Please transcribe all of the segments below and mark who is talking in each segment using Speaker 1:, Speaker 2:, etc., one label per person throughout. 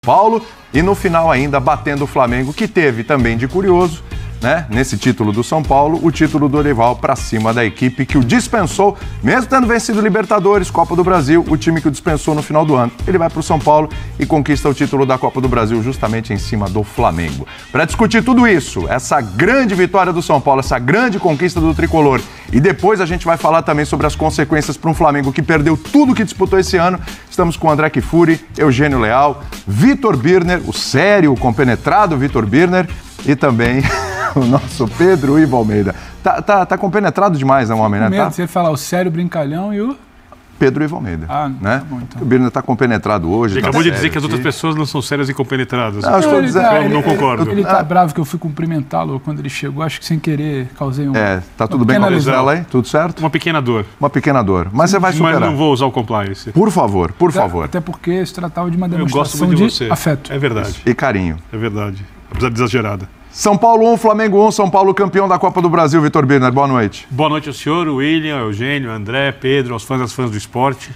Speaker 1: Paulo. E no final ainda batendo o Flamengo, que teve também de curioso, né, nesse título do São Paulo, o título do Dorival para cima da equipe que o dispensou, mesmo tendo vencido Libertadores, Copa do Brasil, o time que o dispensou no final do ano. Ele vai para o São Paulo e conquista o título da Copa do Brasil justamente em cima do Flamengo. Para discutir tudo isso, essa grande vitória do São Paulo, essa grande conquista do Tricolor, e depois a gente vai falar também sobre as consequências para um Flamengo que perdeu tudo que disputou esse ano. Estamos com André Kfouri, Eugênio Leal, Vitor Birner, o sério, o compenetrado Vitor Birner, e também o nosso Pedro Ivo Almeida. Tá compenetrado demais, né, homem, né? Tá?
Speaker 2: Você fala o sério, brincalhão e o...
Speaker 1: Pedro Ivo Almeida. Né?
Speaker 2: Tá bom, então.
Speaker 1: O Birner tá compenetrado hoje.
Speaker 3: Ele acabou de dizer que as outras pessoas não são sérias e compenetradas.
Speaker 1: Não, estou dizendo...
Speaker 3: Eu não concordo.
Speaker 2: Ele tá bravo que eu fui cumprimentá-lo quando ele chegou. Acho que sem querer causei
Speaker 1: tá tudo bem com a Gisela aí? Tudo certo?
Speaker 3: Uma pequena dor.
Speaker 1: Uma pequena dor. Mas você vai superar.
Speaker 3: Mas não vou usar o compliance.
Speaker 1: Por favor, por favor.
Speaker 2: Até porque se tratava de uma demonstração
Speaker 3: eu gosto muito de você.
Speaker 2: Afeto.
Speaker 3: É verdade.
Speaker 1: E carinho.
Speaker 3: É verdade. Apesar de exagerada.
Speaker 1: São Paulo 1, Flamengo 1, São Paulo campeão da Copa do Brasil. Vitor Birner, boa noite.
Speaker 3: Boa noite ao senhor, William, Eugênio, André, Pedro, aos fãs e às fãs do esporte.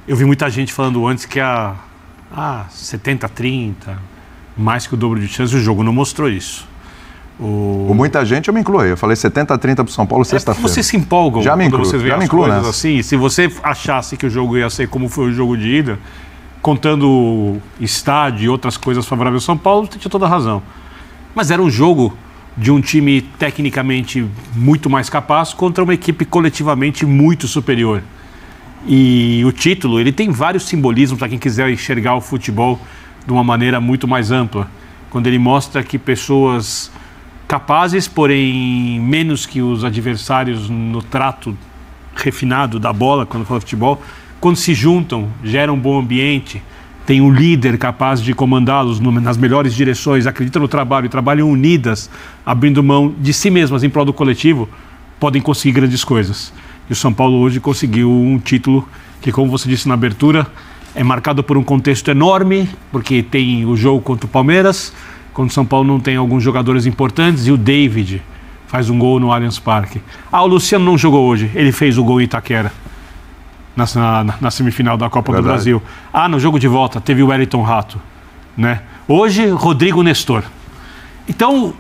Speaker 3: Eu vi muita gente falando antes que a 70-30, mais que o dobro de chance, o jogo não mostrou isso.
Speaker 1: Muita gente, eu me incluo aí. Eu falei 70-30 para o São Paulo sexta-feira.
Speaker 3: Você se empolgam
Speaker 1: já me
Speaker 3: quando
Speaker 1: incluo,
Speaker 3: vocês veem
Speaker 1: já me
Speaker 3: as
Speaker 1: incluo
Speaker 3: coisas
Speaker 1: nessa.
Speaker 3: assim. Se você achasse que o jogo ia ser como foi o jogo de ida, contando estádio e outras coisas favoráveis ao São Paulo, tinha toda a razão. Mas era um jogo de um time tecnicamente muito mais capaz contra uma equipe coletivamente muito superior. E o título, ele tem vários simbolismos para quem quiser enxergar o futebol de uma maneira muito mais ampla. Quando ele mostra que pessoas capazes, porém menos que os adversários no trato refinado da bola, quando fala futebol, quando se juntam, geram um bom ambiente, tem um líder capaz de comandá-los nas melhores direções, acreditam no trabalho e trabalham unidas, abrindo mão de si mesmas em prol do coletivo, podem conseguir grandes coisas. E o São Paulo hoje conseguiu um título que, como você disse na abertura, é marcado por um contexto enorme, porque tem o jogo contra o Palmeiras, quando o São Paulo não tem alguns jogadores importantes, e o David faz um gol no Allianz Parque. O Luciano não jogou hoje, ele fez o gol em Itaquera, na semifinal da Copa do Brasil. No jogo de volta teve o Wellington Rato, né? Hoje, Rodrigo Nestor. Então,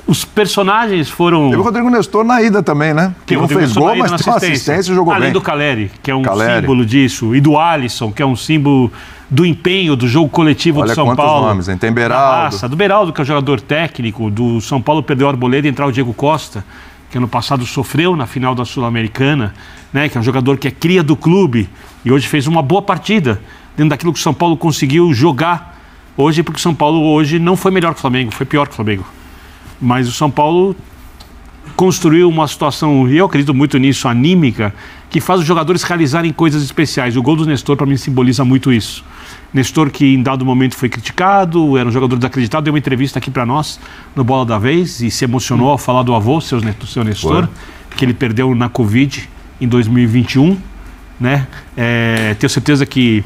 Speaker 3: os personagens foram...
Speaker 1: Teve o Rodrigo Nestor na ida também, né? Que não fez gol, mas tem uma assistência e jogou bem.
Speaker 3: Além do Caleri, que é um símbolo disso, e do Alisson, que é um símbolo do empenho do jogo coletivo do São Paulo. Olha quantos nomes, hein? Tem Beraldo. Do Beraldo, que é o jogador técnico, do São Paulo perdeu o Arboleda e entrar o Diego Costa, que ano passado sofreu na final da Sul-Americana, né? Que é um jogador que é cria do clube e hoje fez uma boa partida dentro daquilo que o São Paulo conseguiu jogar hoje, porque o São Paulo hoje não foi melhor que o Flamengo, foi pior que o Flamengo. Mas o São Paulo construiu uma situação, e eu acredito muito nisso, anímica, que faz os jogadores realizarem coisas especiais. O gol do Nestor, para mim, simboliza muito isso. Nestor, que em dado momento foi criticado, era um jogador desacreditado, deu uma entrevista aqui para nós, no Bola da Vez, e se emocionou ao falar do avô, seu Nestor, que ele perdeu na Covid em 2021. Né? Tenho certeza que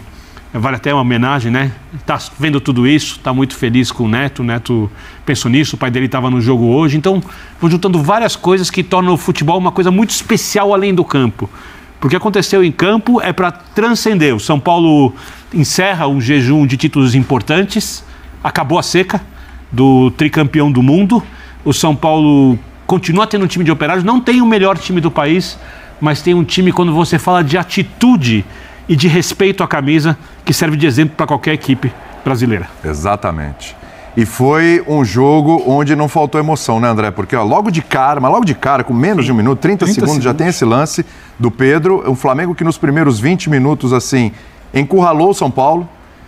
Speaker 3: vale até uma homenagem, né? Tá vendo tudo isso, tá muito feliz com o Neto pensou nisso, o pai dele estava no jogo hoje, então vou juntando várias coisas que tornam o futebol uma coisa muito especial além do campo. Porque o que aconteceu em campo é para transcender. O São Paulo encerra um jejum de títulos importantes, acabou a seca do tricampeão do mundo, o São Paulo continua tendo um time de operários, não tem o melhor time do país, mas tem um time, quando você fala de atitude e de respeito à camisa, que serve de exemplo para qualquer equipe brasileira.
Speaker 1: Exatamente. E foi um jogo onde não faltou emoção, né, André? Porque logo de cara, com menos de um minuto, 30 segundos, já tem esse lance do Pedro. Um Flamengo que nos primeiros 20 minutos, assim, encurralou o São Paulo,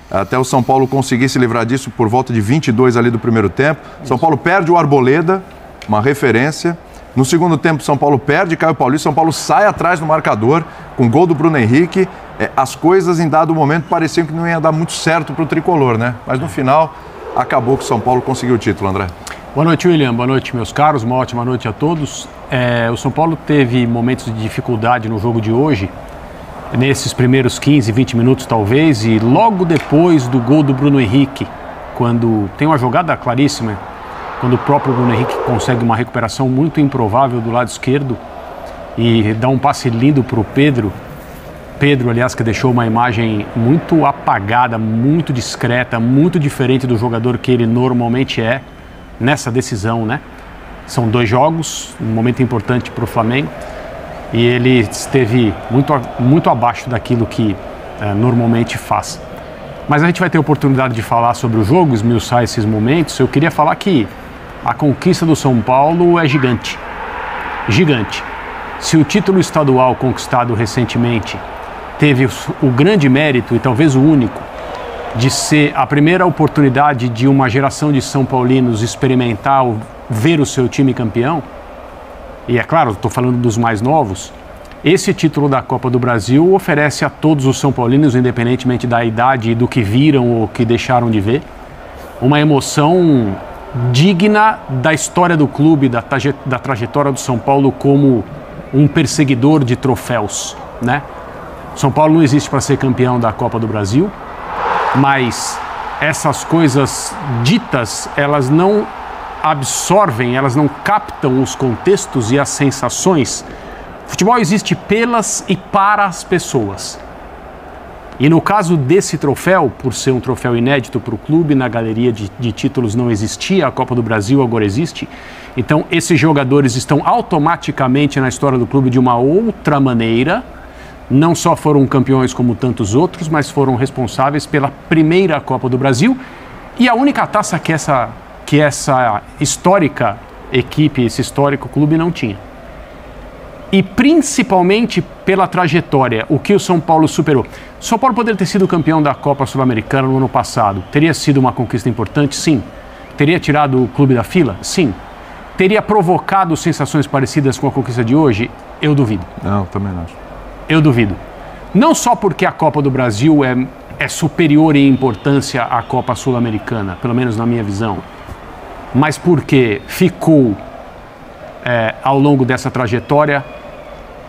Speaker 1: até o São Paulo conseguir se livrar disso por volta de 22 ali do primeiro tempo. São Paulo perde o Arboleda, uma referência. No segundo tempo, São Paulo perde Caio Paulista, São Paulo sai atrás no marcador, com gol do Bruno Henrique. As coisas, em dado momento, pareciam que não ia dar muito certo para o Tricolor, né? Mas no final, acabou que o São Paulo conseguiu o título, André.
Speaker 4: Boa noite, William. Boa noite, meus caros. Uma ótima noite a todos. O São Paulo teve momentos de dificuldade no jogo de hoje, nesses primeiros 15, 20 minutos talvez, e logo depois do gol do Bruno Henrique, quando tem uma jogada claríssima, quando o próprio Bruno Henrique consegue uma recuperação muito improvável do lado esquerdo e dá um passe lindo para o Pedro Pedro, aliás, que deixou uma imagem muito apagada, muito discreta, muito diferente do jogador que ele normalmente é nessa decisão, né? São 2 jogos, um momento importante para o Flamengo, e ele esteve muito abaixo daquilo que normalmente faz. Mas a gente vai ter oportunidade de falar sobre o jogo, esmiuçar esses momentos. Eu queria falar que a conquista do São Paulo é gigante. Gigante. Se o título estadual conquistado recentemente teve o grande mérito, e talvez o único, de ser a primeira oportunidade de uma geração de São Paulinos experimentar, ver o seu time campeão, e é claro, estou falando dos mais novos, esse título da Copa do Brasil oferece a todos os São Paulinos, independentemente da idade e do que viram ou que deixaram de ver, uma emoção digna da história do clube, da trajetória do São Paulo como um perseguidor de troféus, né? São Paulo não existe para ser campeão da Copa do Brasil, mas essas coisas ditas, elas não absorvem, elas não captam os contextos e as sensações. O futebol existe pelas e para as pessoas. E no caso desse troféu, por ser um troféu inédito para o clube, na galeria de títulos não existia, a Copa do Brasil agora existe. Então esses jogadores estão automaticamente na história do clube de uma outra maneira. Não só foram campeões como tantos outros, mas foram responsáveis pela primeira Copa do Brasil e a única taça que essa histórica equipe, esse histórico clube não tinha. E principalmente pela trajetória, o que o São Paulo superou. O São Paulo poderia ter sido campeão da Copa Sul-Americana no ano passado. Teria sido uma conquista importante? Sim. Teria tirado o clube da fila? Sim. Teria provocado sensações parecidas com a conquista de hoje? Eu duvido.
Speaker 1: Não, também não acho.
Speaker 4: Eu duvido. Não só porque a Copa do Brasil é superior em importância à Copa Sul-Americana, pelo menos na minha visão, mas porque ficou, ao longo dessa trajetória,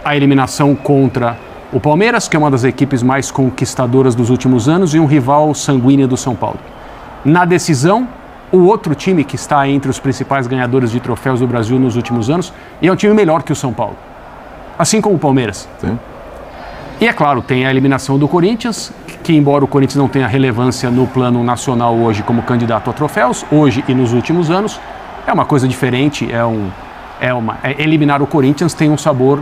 Speaker 4: a eliminação contra o Palmeiras, que é uma das equipes mais conquistadoras dos últimos anos, e um rival sanguíneo do São Paulo. Na decisão, o outro time que está entre os principais ganhadores de troféus do Brasil nos últimos anos, e é um time melhor que o São Paulo, assim como o Palmeiras.
Speaker 1: Sim.
Speaker 4: E é claro, tem a eliminação do Corinthians, que embora o Corinthians não tenha relevância no plano nacional hoje como candidato a troféus, hoje e nos últimos anos, é uma coisa diferente, eliminar o Corinthians tem um sabor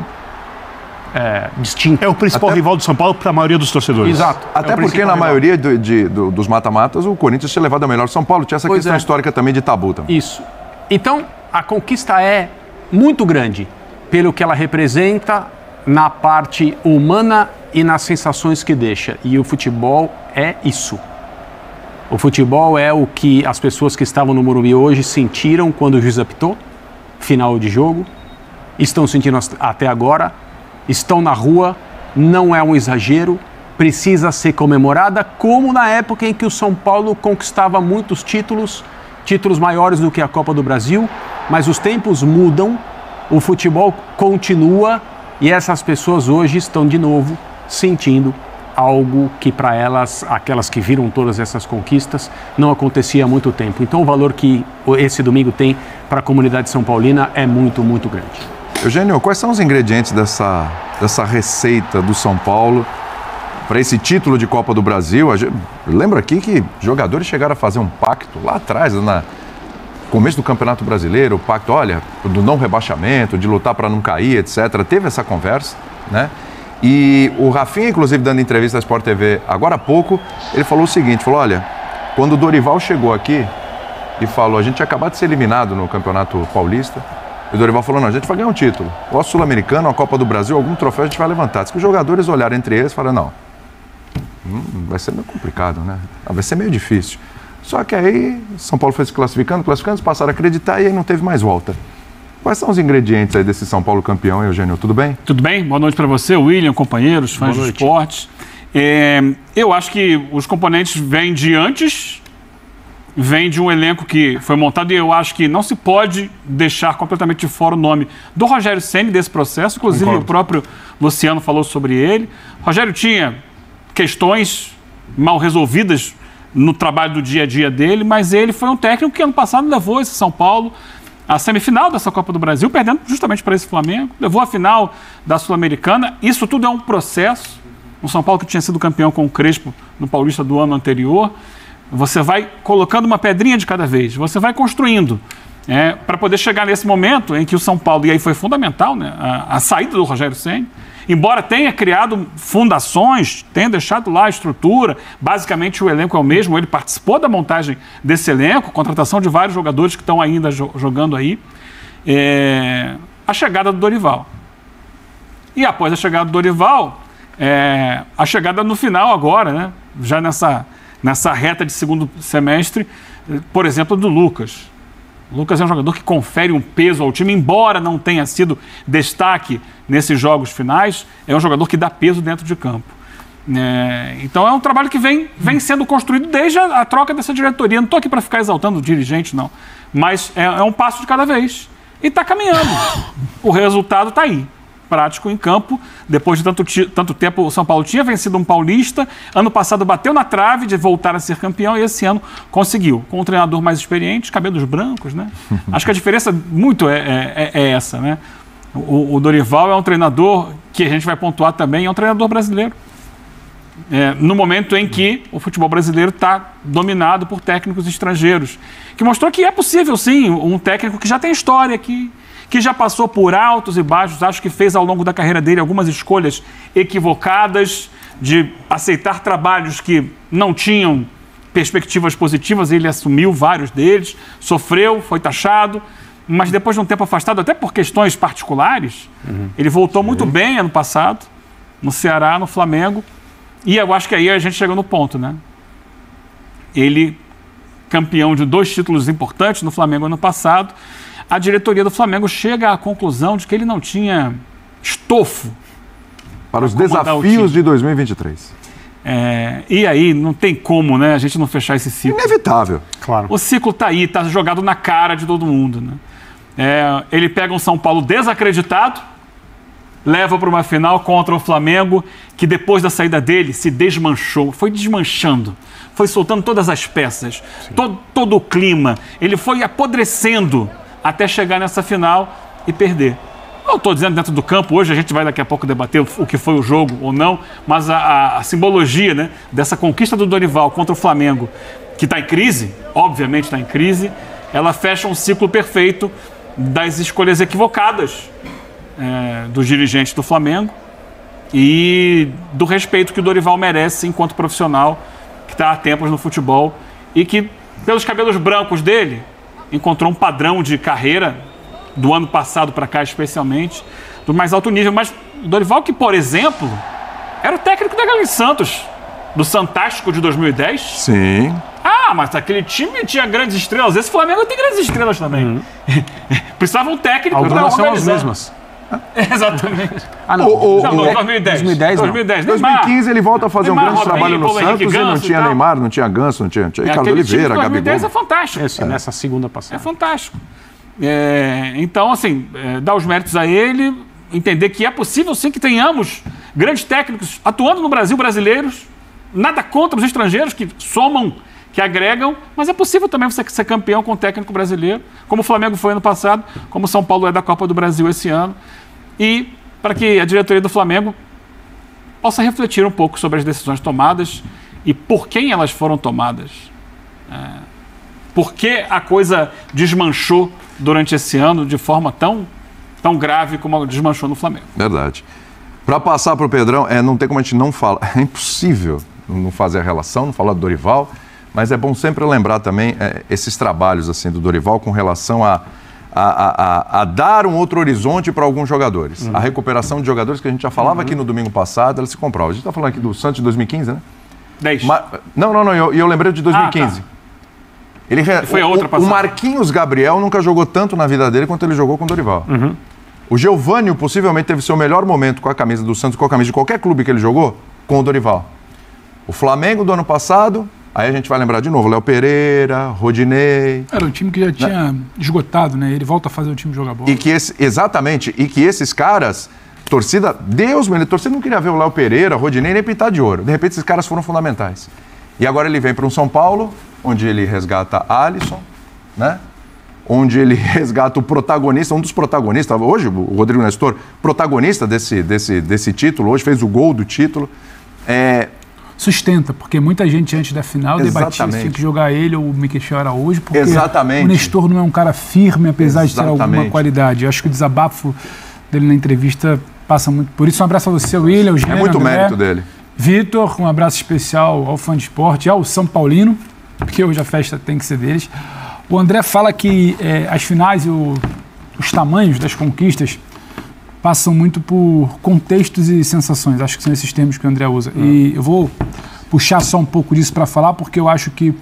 Speaker 4: distinto.
Speaker 3: É o principal rival do São Paulo para a maioria dos torcedores.
Speaker 4: Exato.
Speaker 1: Até porque na maioria dos mata-matas o Corinthians tinha levado a melhor São Paulo, tinha essa questão histórica também de tabu também.
Speaker 4: Isso. Então, a conquista é muito grande pelo que ela representa na parte humana e nas sensações que deixa. E o futebol é isso. O futebol é o que as pessoas que estavam no Morumbi hoje sentiram quando o juiz apitou, final de jogo, estão sentindo até agora, estão na rua, não é um exagero, precisa ser comemorada, como na época em que o São Paulo conquistava muitos títulos maiores do que a Copa do Brasil, mas os tempos mudam, o futebol continua, e essas pessoas hoje estão de novo sentindo algo que para elas, aquelas que viram todas essas conquistas, não acontecia há muito tempo. Então o valor que esse domingo tem para a comunidade são paulina é muito, muito grande.
Speaker 1: Eugênio, quais são os ingredientes dessa receita do São Paulo para esse título de Copa do Brasil? Lembra aqui que jogadores chegaram a fazer um pacto lá atrás, no começo do Campeonato Brasileiro, o pacto, olha, do não rebaixamento, de lutar para não cair, etc. Teve essa conversa, né? E o Rafinha, inclusive, dando entrevista à Sport TV agora há pouco, ele falou o seguinte, falou, olha, quando o Dorival chegou aqui e falou, a gente tinha acabado de ser eliminado no Campeonato Paulista, e o Dorival falou, não, a gente vai ganhar um título, ou a Sul-Americana, ou a Copa do Brasil, algum troféu a gente vai levantar. Diz que os jogadores olharam entre eles e falaram, não, vai ser meio complicado, né? Vai ser meio difícil. Só que aí São Paulo foi se classificando, passaram a acreditar e aí não teve mais volta. Quais são os ingredientes aí desse São Paulo campeão, Eugênio? Tudo bem?
Speaker 3: Tudo bem. Boa noite para você, William, companheiros, fãs de esportes. Eu acho que os componentes vêm de antes, vêm de um elenco que foi montado e eu acho que não se pode deixar completamente de fora o nome do Rogério Ceni desse processo. Inclusive, o próprio Luciano falou sobre ele. O Rogério tinha questões mal resolvidas no trabalho do dia a dia dele, mas ele foi um técnico que ano passado levou esse São Paulo à semifinal dessa Copa do Brasil, perdendo justamente para esse Flamengo, levou à final da Sul-Americana. Isso tudo é um processo
Speaker 2: um São Paulo que tinha sido campeão com o Crespo no Paulista do ano anterior. Você vai colocando uma pedrinha de cada vez, você vai construindo. Para poder chegar nesse momento em que o São Paulo, e aí foi fundamental, né, a saída do Rogério Ceni, embora tenha criado fundações, tenha deixado lá a estrutura, basicamente o elenco é o mesmo, ele participou da montagem desse elenco, contratação de vários jogadores que estão ainda jogando aí, a chegada do Dorival. E após a chegada do Dorival, a chegada no final agora, né, já nessa reta de segundo semestre, por exemplo, do Lucas. O Lucas é um jogador que confere um peso ao time, embora não tenha sido destaque nesses jogos finais, é um jogador que dá peso dentro de campo. Então é um trabalho que vem sendo construído desde a troca dessa diretoria. Não estou aqui para ficar exaltando o dirigente, não. Mas é um passo de cada vez. E está caminhando. O resultado está aí. Prático em campo. Depois de tanto tempo, o São Paulo tinha vencido um paulista. Ano passado bateu na trave de voltar a ser campeão e esse ano conseguiu. Com um treinador mais experiente, cabelos brancos, né? Acho que a diferença muito é essa, né? O Dorival é um treinador que a gente vai pontuar também, é um treinador brasileiro. No momento em que o futebol brasileiro está dominado por técnicos estrangeiros. Que mostrou que é possível, sim, um técnico que já tem história aqui, que já passou por altos e baixos, acho que fez ao longo da carreira dele algumas escolhas equivocadas de aceitar trabalhos que não tinham perspectivas positivas, ele assumiu vários deles, sofreu, foi taxado, mas depois de um tempo afastado, até por questões particulares, ele voltou muito bem ano passado, no Ceará, no Flamengo, e eu acho que aí a gente chegou no ponto, né? Ele, campeão de 2 títulos importantes no Flamengo ano passado, a diretoria do Flamengo chega à conclusão de que ele não tinha estofo
Speaker 1: para os desafios de 2023.
Speaker 2: E aí não tem como, né, a gente não fechar esse ciclo.
Speaker 1: Inevitável.
Speaker 2: Claro. O ciclo está aí, está jogado na cara de todo mundo, né? Ele pega um São Paulo desacreditado, leva para uma final contra o Flamengo, que depois da saída dele se desmanchou, foi desmanchando, foi soltando todas as peças, todo o clima, ele foi apodrecendo até chegar nessa final e perder. Não estou dizendo dentro do campo, hoje a gente vai daqui a pouco debater o que foi o jogo ou não, mas a simbologia, né, dessa conquista do Dorival contra o Flamengo, que está em crise, obviamente está em crise, ela fecha um ciclo perfeito das escolhas equivocadas dos dirigentes do Flamengo e do respeito que o Dorival merece enquanto profissional que está há tempos no futebol e que, pelos cabelos brancos dele, encontrou um padrão de carreira do ano passado para cá, especialmente, do mais alto nível. Mas o Dorival, que, por exemplo, era o técnico da Galo Santos, do Santástico de 2010.
Speaker 1: Sim.
Speaker 2: Mas aquele time tinha grandes estrelas. Esse Flamengo tem grandes estrelas também. Precisava um técnico.
Speaker 4: Algumas são as mesmas.
Speaker 2: Exatamente.
Speaker 4: Não,
Speaker 2: 2010.
Speaker 1: 2015 ele volta a fazer um grande trabalho no Santos e não tinha Neymar, não tinha Ganso, não tinha Ricardo Oliveira, Gabigol.
Speaker 2: 2010 é fantástico.
Speaker 4: Nessa segunda passagem.
Speaker 2: É fantástico. Então, assim, dar os méritos a ele, entender que é possível sim que tenhamos grandes técnicos atuando no Brasil, brasileiros, nada contra os estrangeiros que somam, que agregam, mas é possível também você ser campeão com um técnico brasileiro, como o Flamengo foi ano passado, como o São Paulo é da Copa do Brasil esse ano, e para que a diretoria do Flamengo possa refletir um pouco sobre as decisões tomadas e por quem elas foram tomadas. Por que a coisa desmanchou durante esse ano de forma tão grave como desmanchou no Flamengo.
Speaker 1: Verdade. Para passar para o Pedrão, não tem como a gente não falar, é impossível não fazer a relação, não falar do Dorival, mas é bom sempre lembrar também esses trabalhos assim, do Dorival com relação a dar um outro horizonte para alguns jogadores. A recuperação de jogadores que a gente já falava aqui no domingo passado, ela se comprova. A gente está falando aqui do Santos de 2015, né?
Speaker 2: 10.
Speaker 1: Não, eu lembrei de 2015.
Speaker 2: Tá. Foi a outra passagem.
Speaker 1: O Marquinhos Gabriel nunca jogou tanto na vida dele quanto ele jogou com o Dorival. O Geovânio possivelmente teve seu melhor momento com a camisa do Santos, com a camisa de qualquer clube que ele jogou, com o Dorival. O Flamengo do ano passado, aí a gente vai lembrar de novo, Léo Pereira, Rodinei.
Speaker 2: Era um time que já tinha esgotado, né? Ele volta a fazer o time jogar bola.
Speaker 1: Exatamente, e que esses caras, torcida não queria ver o Léo Pereira, Rodinei, nem pintar de ouro. De repente esses caras foram fundamentais. E agora ele vem para um São Paulo, onde ele resgata Alisson, né? Onde ele resgata o protagonista, um dos protagonistas, hoje o Rodrigo Nestor, protagonista desse título, hoje fez o gol do título,
Speaker 5: sustenta, porque muita gente antes da final debatia se tinha que jogar ele ou o Michel Araújo, porque o Nestor não é um cara firme, apesar de ter alguma qualidade. Eu acho que o desabafo dele na entrevista passa muito por isso. Um abraço a você, William, Eugênio,
Speaker 1: muito mérito dele.
Speaker 5: Vitor, um abraço especial ao fã de esporte, ao São Paulino, porque hoje a festa tem que ser deles. O André fala que as finais e os tamanhos das conquistas passam muito por contextos e sensações. Acho que são esses termos que o André usa. E eu vou puxar só um pouco disso para falar, porque eu acho que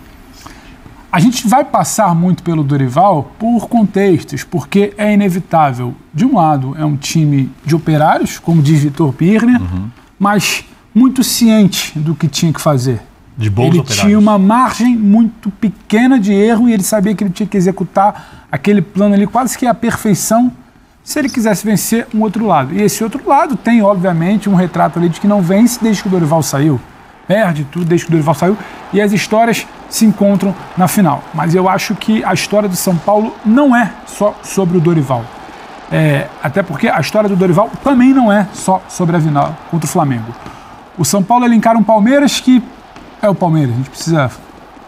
Speaker 5: a gente vai passar muito pelo Dorival por contextos, porque é inevitável. De um lado, é um time de operários, como diz Vitor Birner, mas muito ciente do que tinha que fazer.
Speaker 3: De bons operários.
Speaker 5: Ele tinha uma margem muito pequena de erro e ele sabia que ele tinha que executar aquele plano ali quase que à perfeição se ele quisesse vencer um outro lado. E esse outro lado tem, obviamente, um retrato ali de que não vence desde que o Dorival saiu. Perde tudo desde que o Dorival saiu e as histórias se encontram na final. Mas eu acho que a história do São Paulo não é só sobre o Dorival. Até porque a história do Dorival também não é só sobre a final contra o Flamengo. O São Paulo ele encara um Palmeiras que é o Palmeiras. A gente precisa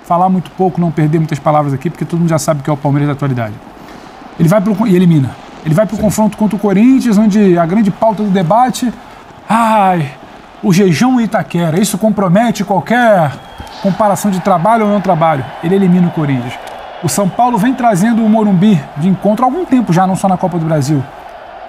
Speaker 5: falar muito pouco, não perder muitas palavras aqui, porque todo mundo já sabe que é o Palmeiras da atualidade. Ele vai e elimina. Ele vai para o confronto contra o Corinthians, onde a grande pauta do debate... o jejum em Itaquera, isso compromete qualquer comparação de trabalho ou não trabalho. Ele elimina o Corinthians. O São Paulo vem trazendo o Morumbi de encontro há algum tempo já, não só na Copa do Brasil.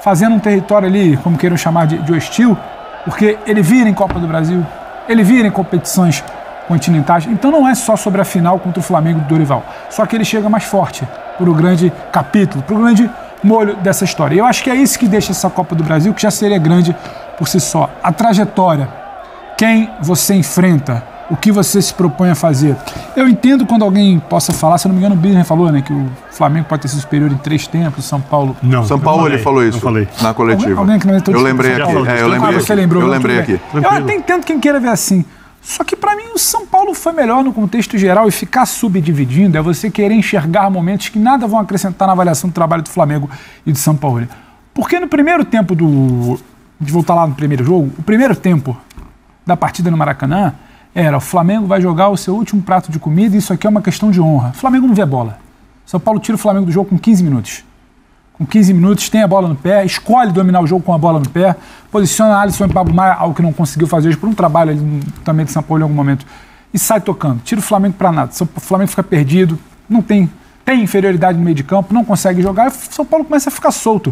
Speaker 5: Fazendo um território ali, como queiram chamar de hostil, porque ele vira em Copa do Brasil, ele vira em competições continentais. Então não é só sobre a final contra o Flamengo do Dorival. Só que ele chega mais forte para o grande capítulo, para o grande molho dessa história. E eu acho que é isso que deixa essa Copa do Brasil, que já seria grande por si só. A trajetória, quem você enfrenta, o que você se propõe a fazer. Eu entendo quando alguém possa falar, se não me engano o Birner falou, né, que o Flamengo pode ter sido superior em 3 tempos, o São Paulo...
Speaker 1: Não, São Paulo ele falou isso na coletiva.
Speaker 5: Alguém que não
Speaker 1: eu lembrei aqui. Eu lembrei aqui.
Speaker 5: Eu até entendo quem queira ver assim. Só que para mim o São Paulo foi melhor no contexto geral e ficar subdividindo é você querer enxergar momentos que nada vão acrescentar na avaliação do trabalho do Flamengo e do São Paulo. Porque no primeiro tempo de voltar lá no primeiro jogo, o primeiro tempo da partida no Maracanã era o Flamengo vai jogar o seu último prato de comida e isso aqui é uma questão de honra. O Flamengo não vê a bola. São Paulo tira o Flamengo do jogo com 15 minutos. Com 15 minutos, tem a bola no pé, escolhe dominar o jogo com a bola no pé, posiciona Alisson e Pablo Maia, algo que não conseguiu fazer hoje por um trabalho ali também de São Paulo em algum momento, e sai tocando. Tira o Flamengo para nada. O Flamengo fica perdido, não tem inferioridade no meio de campo, não consegue jogar, e o São Paulo começa a ficar solto.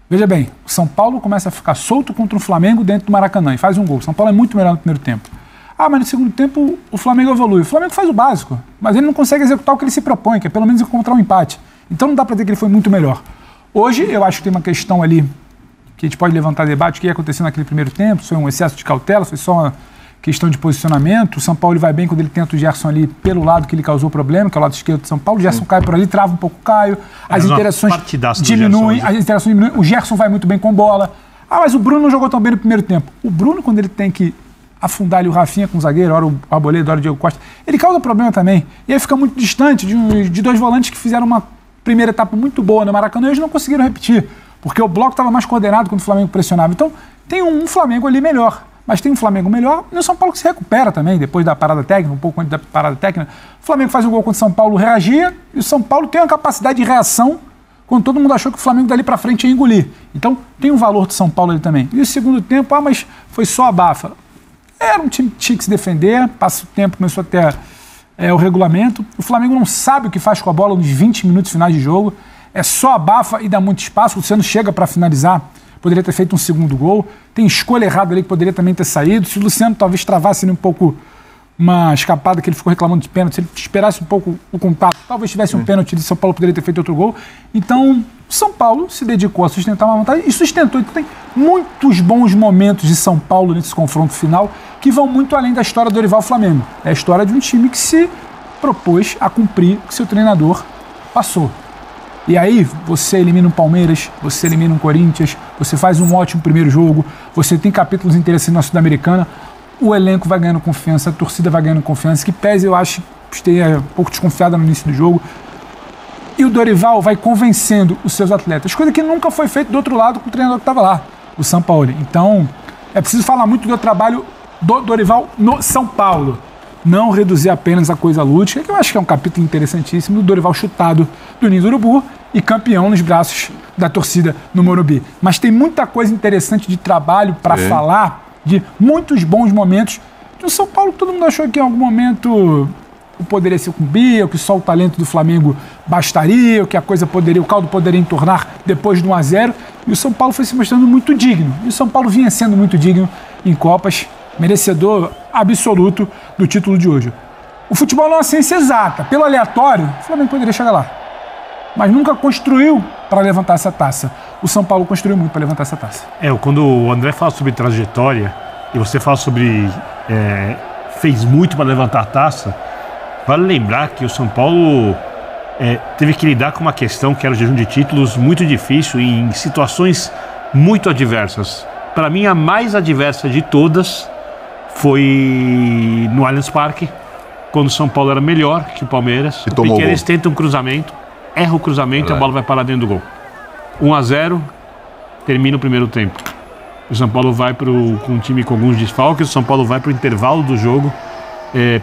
Speaker 5: Veja bem, o São Paulo começa a ficar solto contra o Flamengo dentro do Maracanã e faz um gol. O São Paulo é muito melhor no primeiro tempo. Mas no segundo tempo o Flamengo evolui. O Flamengo faz o básico, mas ele não consegue executar o que ele se propõe, que é pelo menos encontrar um empate. Então não dá para dizer que ele foi muito melhor. Hoje eu acho que tem uma questão ali que a gente pode levantar debate, o que ia acontecer naquele primeiro tempo, foi um excesso de cautela, foi só uma questão de posicionamento. O São Paulo vai bem quando ele tenta o Gerson ali pelo lado que ele causou problema, que é o lado esquerdo do São Paulo. O Gerson cai por ali, trava um pouco o Caio, as interações diminuem, o Gerson vai muito bem com bola. Mas o Bruno não jogou tão bem no primeiro tempo. O Bruno, quando ele tem que afundar ali o Rafinha com o zagueiro, hora o Arboleda, hora o Diego Costa, ele causa problema também. E aí fica muito distante de 2 volantes que fizeram uma primeira etapa muito boa no Maracanã e eles não conseguiram repetir, porque o bloco estava mais coordenado quando o Flamengo pressionava. Então, tem um Flamengo ali melhor, mas tem um Flamengo melhor e o São Paulo que se recupera também, depois da parada técnica, um pouco antes da parada técnica. O Flamengo faz um gol contra o São Paulo, reagia, e o São Paulo tem uma capacidade de reação quando todo mundo achou que o Flamengo dali para frente ia engolir. Então, tem um valor do São Paulo ali também. E o segundo tempo, mas foi só abafa. Era um time que tinha que se defender, passa o tempo, começou a ter o regulamento. O Flamengo não sabe o que faz com a bola nos 20 minutos finais de jogo. É só abafa e dá muito espaço. O Luciano chega para finalizar, poderia ter feito um segundo gol. Tem escolha errada ali que poderia também ter saído. Se o Luciano talvez travasse um pouco uma escapada que ele ficou reclamando de pênalti, se ele esperasse um pouco o contato, talvez tivesse um pênalti de São Paulo, poderia ter feito outro gol. Então, o São Paulo se dedicou a sustentar uma vantagem e sustentou. Então, tem muitos bons momentos de São Paulo nesse confronto final que vão muito além da história do Dorival Flamengo. É a história de um time que se propôs a cumprir o que seu treinador passou. E aí, você elimina um Palmeiras, você elimina um Corinthians, você faz um ótimo primeiro jogo, você tem capítulos interessantes na Sul-Americana, o elenco vai ganhando confiança, a torcida vai ganhando confiança, que pese, eu acho, esteja um pouco desconfiada no início do jogo. E o Dorival vai convencendo os seus atletas, coisa que nunca foi feita do outro lado com o treinador que estava lá, o Sampaoli. Então, é preciso falar muito do trabalho do Dorival no São Paulo. Não reduzir apenas a coisa lúdica, que eu acho que é um capítulo interessantíssimo, do Dorival chutado do Ninho do Urubu e campeão nos braços da torcida no Morumbi. Mas tem muita coisa interessante de trabalho para falar, de muitos bons momentos do São Paulo, que todo mundo achou que em algum momento poderia ser com o Bia, que só o talento do Flamengo bastaria, que a coisa poderia, o caldo poderia entornar depois de 1-0. E o São Paulo foi se mostrando muito digno. E o São Paulo vinha sendo muito digno em Copas, merecedor absoluto do título de hoje. O futebol não é uma ciência exata. Pelo aleatório, o Flamengo poderia chegar lá. Mas nunca construiu para levantar essa taça. O São Paulo construiu muito para levantar essa taça.
Speaker 3: Quando o André fala sobre trajetória e você fala sobre fez muito para levantar a taça, vale lembrar que o São Paulo teve que lidar com uma questão que era o jejum de títulos muito difícil em situações muito adversas. Para mim, a mais adversa de todas foi no Allianz Parque, quando o São Paulo era melhor que o Palmeiras. O Piquerez tenta um cruzamento, erra o cruzamento e a bola vai parar dentro do gol. 1-0, termina o primeiro tempo. O São Paulo vai com um time com alguns desfalques, o São Paulo vai para o intervalo do jogo,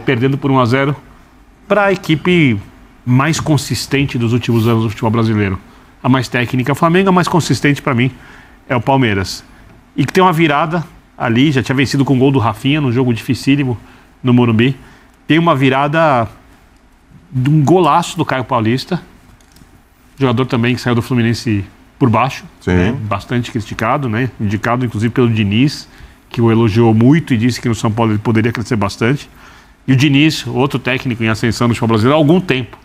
Speaker 3: perdendo por 1-0 para a equipe mais consistente dos últimos anos do futebol brasileiro. A mais técnica é o Flamengo, a mais consistente para mim é o Palmeiras. E que tem uma virada ali, já tinha vencido com o gol do Rafinha num jogo dificílimo no Morumbi. Tem uma virada de um golaço do Caio Paulista, jogador também que saiu do Fluminense por baixo, né? Bastante criticado, né? Indicado inclusive pelo Diniz, que o elogiou muito e disse que no São Paulo ele poderia crescer bastante. E o Diniz, outro técnico em ascensão no futebol brasileiro há algum tempo,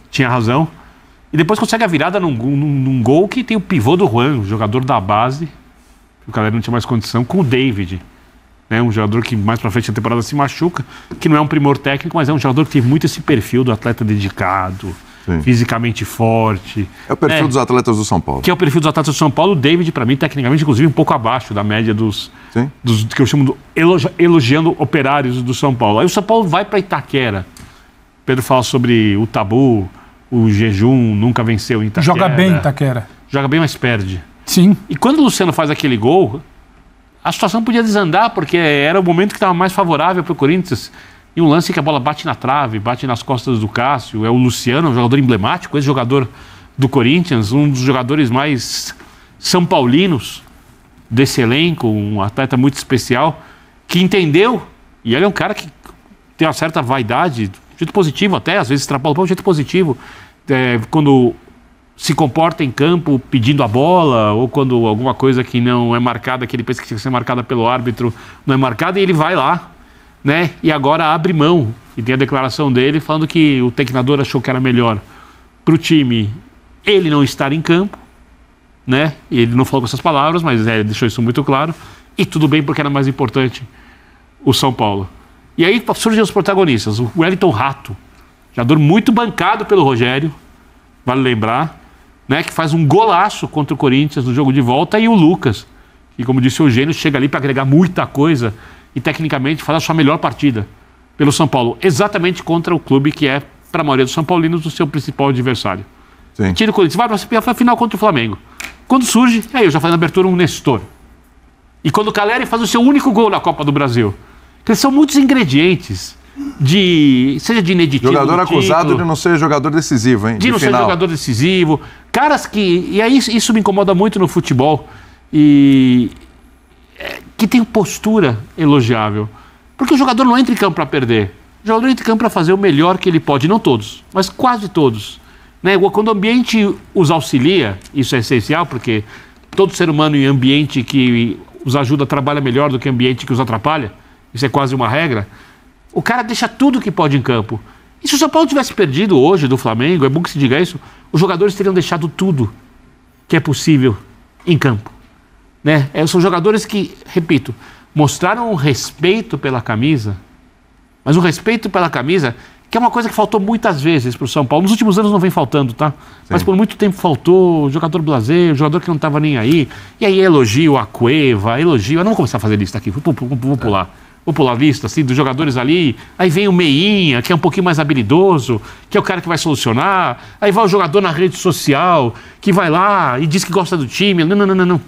Speaker 3: tinha razão. E depois consegue a virada num gol que tem o pivô do Juan, jogador da base, o cara não tinha mais condição, com o David, né? Um jogador que mais pra frente da temporada se machuca, que não é um primor técnico, mas é um jogador que tem muito esse perfil do atleta dedicado, fisicamente forte.
Speaker 1: É o perfil dos atletas do São Paulo.
Speaker 3: Que é o perfil dos atletas do São Paulo. O David, pra mim, tecnicamente, inclusive, um pouco abaixo da média dos que eu chamo elogiando operários do São Paulo. Aí o São Paulo vai pra Itaquera. Pedro fala sobre o tabu, o jejum, nunca venceu em Itaquera.
Speaker 5: Joga bem Itaquera.
Speaker 3: Joga bem, mas perde.
Speaker 5: Sim.
Speaker 3: E quando o Luciano faz aquele gol, a situação podia desandar, porque era o momento que estava mais favorável para o Corinthians. E um lance que a bola bate na trave, bate nas costas do Cássio. É o Luciano, um jogador emblemático, esse jogador do Corinthians, um dos jogadores mais são paulinos desse elenco, um atleta muito especial, que entendeu, e ele é um cara que tem uma certa vaidade, de jeito positivo até, às vezes extrapola para um jeito positivo, quando se comporta em campo pedindo a bola, ou quando alguma coisa que não é marcada, que ele pensa que tinha que ser marcada pelo árbitro, não é marcada, e ele vai lá, né? E agora abre mão. E tem a declaração dele falando que o treinador achou que era melhor para o time ele não estar em campo, né? E ele não falou com essas palavras, mas ele deixou isso muito claro. E tudo bem, porque era mais importante o São Paulo. E aí surgem os protagonistas. O Wellington Rato, jogador muito bancado pelo Rogério, vale lembrar, né, que faz um golaço contra o Corinthians no jogo de volta, e o Lucas, que, como disse o Eugênio, chega ali para agregar muita coisa e tecnicamente faz a sua melhor partida pelo São Paulo, exatamente contra o clube que é, para a maioria dos São Paulinos, o seu principal adversário. Tira o Corinthians, vai para a final contra o Flamengo. Quando surge, aí eu já falei na abertura, um Nestor. E quando o Caleri faz o seu único gol na Copa do Brasil. Porque são muitos ingredientes, seja de ineditivo.
Speaker 1: Jogador acusado de não ser jogador decisivo, hein?
Speaker 3: De não ser jogador decisivo. Caras que... E aí isso me incomoda muito no futebol. E que tem postura elogiável. Porque o jogador não entra em campo para perder. O jogador entra em campo para fazer o melhor que ele pode. Não todos, mas quase todos. Né? Quando o ambiente os auxilia, isso é essencial, porque todo ser humano em ambiente que os ajuda trabalha melhor do que ambiente que os atrapalha. Isso é quase uma regra. O cara deixa tudo que pode em campo. E se o São Paulo tivesse perdido hoje do Flamengo, é bom que se diga isso, os jogadores teriam deixado tudo que é possível em campo. Né? São jogadores que, repito, mostraram um respeito pela camisa, mas um respeito pela camisa que é uma coisa que faltou muitas vezes para o São Paulo. Nos últimos anos não vem faltando, tá? Sim. Mas por muito tempo faltou, jogador blasé, jogador que não estava nem aí. E aí elogio a Cueva, elogio... Eu não vou começar a fazer lista aqui, vou pular. Vou pular a lista, assim, dos jogadores ali. Aí vem o Meinha, que é um pouquinho mais habilidoso, que é o cara que vai solucionar. Aí vai o jogador na rede social, que vai lá e diz que gosta do time. Não.